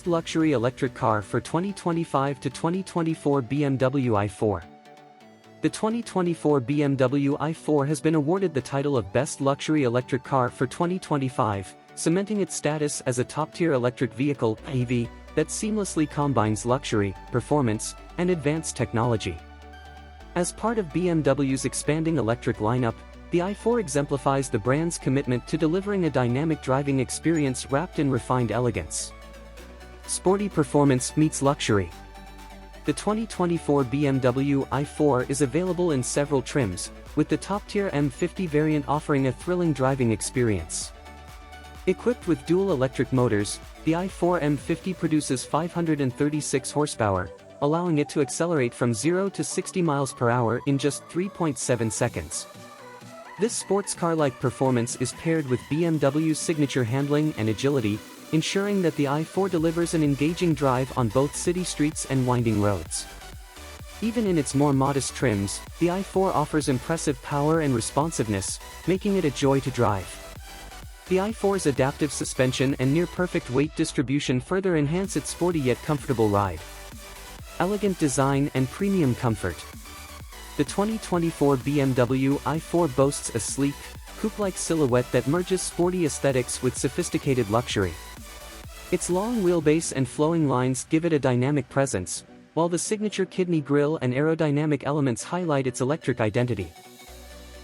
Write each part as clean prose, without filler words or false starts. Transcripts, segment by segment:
Best Luxury Electric Car for 2025 to 2024 BMW i4. The 2024 BMW i4 has been awarded the title of Best Luxury Electric Car for 2025, cementing its status as a top-tier electric vehicle (EV) that seamlessly combines luxury, performance, and advanced technology. As part of BMW's expanding electric lineup, the i4 exemplifies the brand's commitment to delivering a dynamic driving experience wrapped in refined elegance. Sporty performance meets luxury. The 2024 BMW i4 is available in several trims, with the top-tier M50 variant offering a thrilling driving experience. Equipped with dual electric motors, the i4 M50 produces 536 horsepower, allowing it to accelerate from 0 to 60 miles per hour in just 3.7 seconds. This sports car-like performance is paired with BMW's signature handling and agility, ensuring that the i4 delivers an engaging drive on both city streets and winding roads. Even in its more modest trims, the i4 offers impressive power and responsiveness, making it a joy to drive. The i4's adaptive suspension and near-perfect weight distribution further enhance its sporty yet comfortable ride. Elegant design and premium comfort. The 2024 BMW i4 boasts a sleek, coupe-like silhouette that merges sporty aesthetics with sophisticated luxury. Its long wheelbase and flowing lines give it a dynamic presence, while the signature kidney grille and aerodynamic elements highlight its electric identity.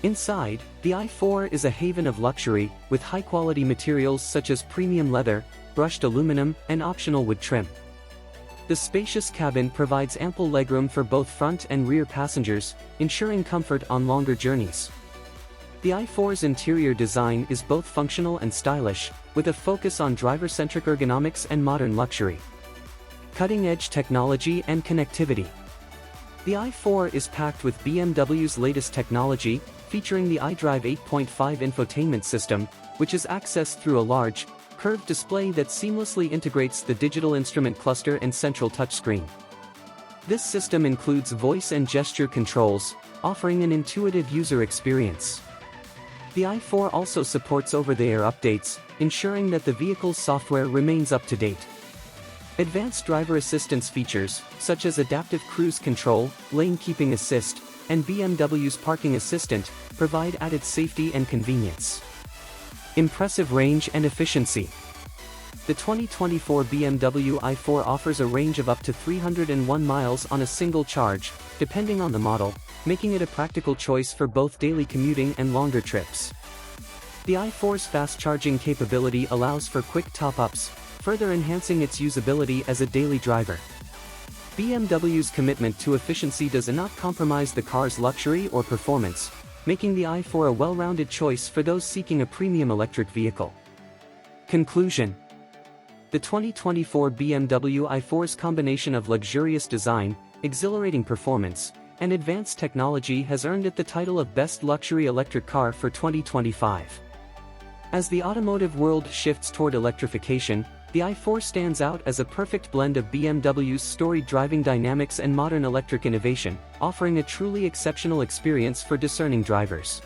Inside, the i4 is a haven of luxury, with high-quality materials such as premium leather, brushed aluminum, and optional wood trim. The spacious cabin provides ample legroom for both front and rear passengers, ensuring comfort on longer journeys. The i4's interior design is both functional and stylish, with a focus on driver-centric ergonomics and modern luxury. Cutting-edge technology and connectivity. The i4 is packed with BMW's latest technology, featuring the iDrive 8.5 infotainment system, which is accessed through a large, curved display that seamlessly integrates the digital instrument cluster and central touchscreen. This system includes voice and gesture controls, offering an intuitive user experience. The i4 also supports over-the-air updates, ensuring that the vehicle's software remains up to date. Advanced driver assistance features, such as adaptive cruise control, lane keeping assist, and BMW's parking assistant, provide added safety and convenience. Impressive range and efficiency. The 2024 BMW i4 offers a range of up to 301 miles on a single charge, depending on the model, making it a practical choice for both daily commuting and longer trips. The i4's fast charging capability allows for quick top-ups, further enhancing its usability as a daily driver. BMW's commitment to efficiency does not compromise the car's luxury or performance, making the i4 a well-rounded choice for those seeking a premium electric vehicle. Conclusion. The 2024 BMW i4's combination of luxurious design, exhilarating performance, and advanced technology has earned it the title of Best Luxury Electric Car for 2025. As the automotive world shifts toward electrification, the i4 stands out as a perfect blend of BMW's storied driving dynamics and modern electric innovation, offering a truly exceptional experience for discerning drivers.